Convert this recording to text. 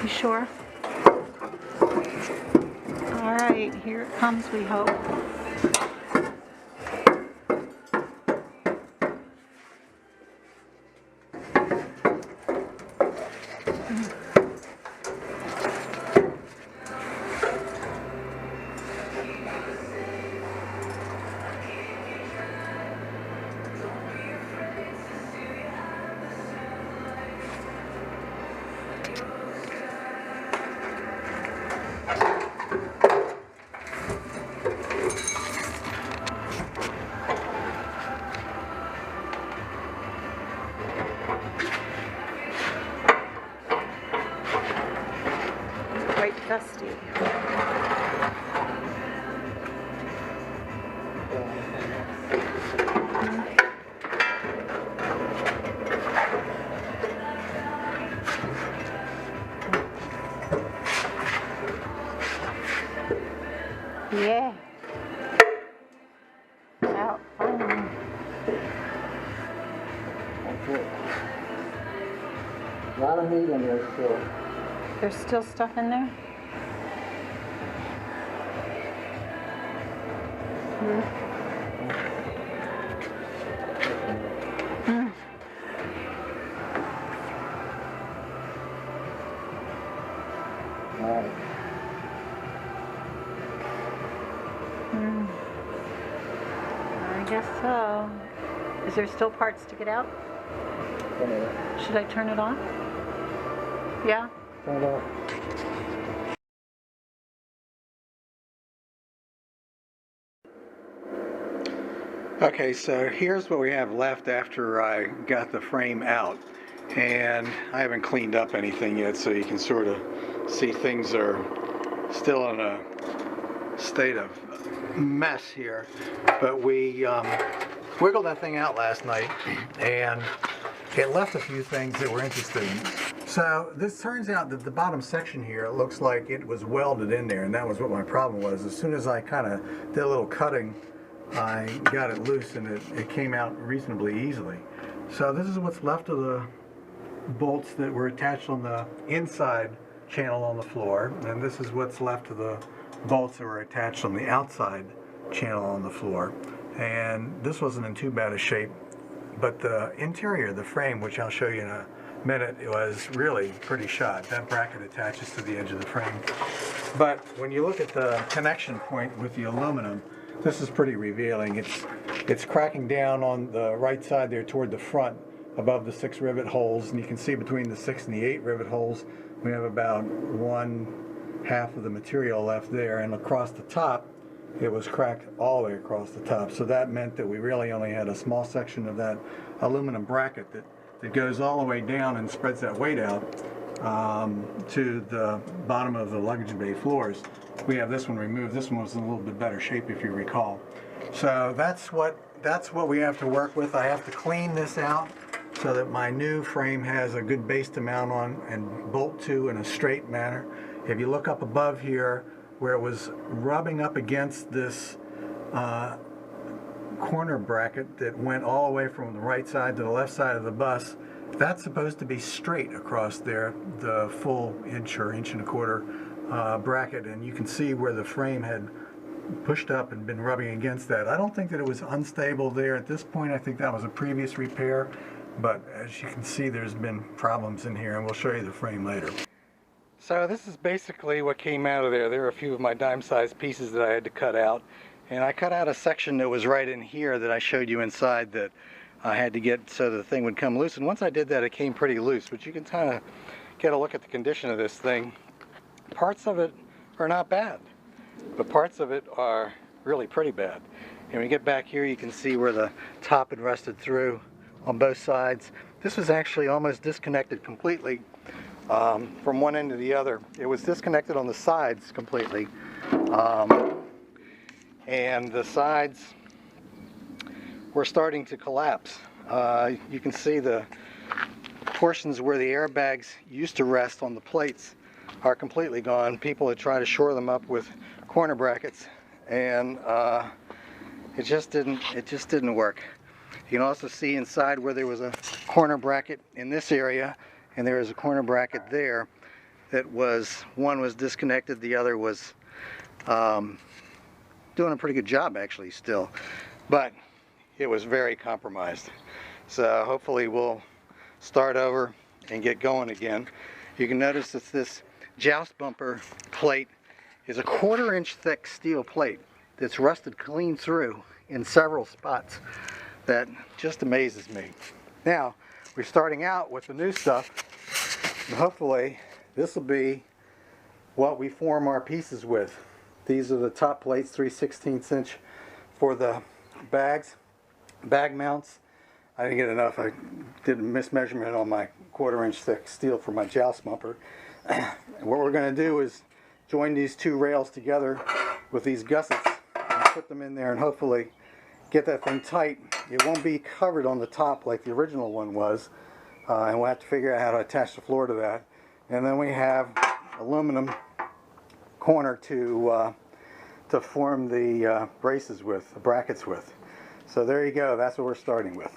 You sure? Alright, here it comes, we hope. Quite dusty. Yeah. Out finally. That's it. A lot of meat in there still. There's still stuff in there? Alright. I guess so. Is there still parts to get out? Should I turn it on? Yeah? Turn it off. Okay, so here's what we have left after I got the frame out, and I haven't cleaned up anything yet, so you can sort of see things are still in a state of mess here. But we wiggled that thing out last night, and it left a few things that we're interested in. So this turns out that the bottom section here, it looks like it was welded in there, and that was what my problem was. As soon as I kind of did a little cutting, I got it loose, and it came out reasonably easily. So this is what's left of the bolts that were attached on the inside channel on the floor, and this is what's left of the bolts that were attached on the outside channel on the floor. And this wasn't in too bad a shape, but the interior, the frame, which I'll show you in a minute, it was really pretty shot. That bracket attaches to the edge of the frame. But when you look at the connection point with the aluminum, this is pretty revealing. It's cracking down on the right side there toward the front above the 6 rivet holes, and you can see between the 6 and the 8 rivet holes we have about 1/2 of the material left there, and across the top it was cracked all the way across the top. So that meant that we really only had a small section of that aluminum bracket that goes all the way down and spreads that weight out to the bottom of the luggage bay floors. We have this one removed. This one was in a little bit better shape, if you recall. So that's what we have to work with. I have to clean this out so that my new frame has a good base to mount on and bolt to in a straight manner. If you look up above here where it was rubbing up against this corner bracket that went all the way from the right side to the left side of the bus, that's supposed to be straight across there, the full inch or inch and a quarter bracket, and you can see where the frame had pushed up and been rubbing against that. I don't think that it was unstable there at this point. I think that was a previous repair, but as you can see, there's been problems in here, and we'll show you the frame later. So this is basically what came out of there. There were a few of my dime-sized pieces that I had to cut out, and I cut out a section that was right in here that I showed you inside that I had to get so the thing would come loose, and once I did that it came pretty loose, but you can kind of get a look at the condition of this thing. Parts of it are not bad, but parts of it are really pretty bad. And when you get back here, you can see where the top had rusted through on both sides. This was actually almost disconnected completely from one end to the other. It was disconnected on the sides completely, and the sides were starting to collapse. You can see the portions where the airbags used to rest on the plates are completely gone. People had tried to shore them up with corner brackets, and it just didn't work. You can also see inside where there was a corner bracket in this area, and there is a corner bracket there. one was disconnected, the other was doing a pretty good job actually still, but it was very compromised. So hopefully we'll start over and get going again. You can notice that this joust bumper plate is a 1/4 inch thick steel plate that's rusted clean through in several spots. That just amazes me. Now we're starting out with the new stuff, and hopefully this will be what we form our pieces with. These are the top plates, 3/16 inch for the bags, bag mounts. I didn't get enough. I did a mismeasurement on my 1/4 inch thick steel for my joust bumper. And what we're going to do is join these two rails together with these gussets and put them in there and hopefully get that thing tight. It won't be covered on the top like the original one was, and we'll have to figure out how to attach the floor to that. And then we have aluminum corner to form the braces with, the brackets with. So there you go, that's what we're starting with.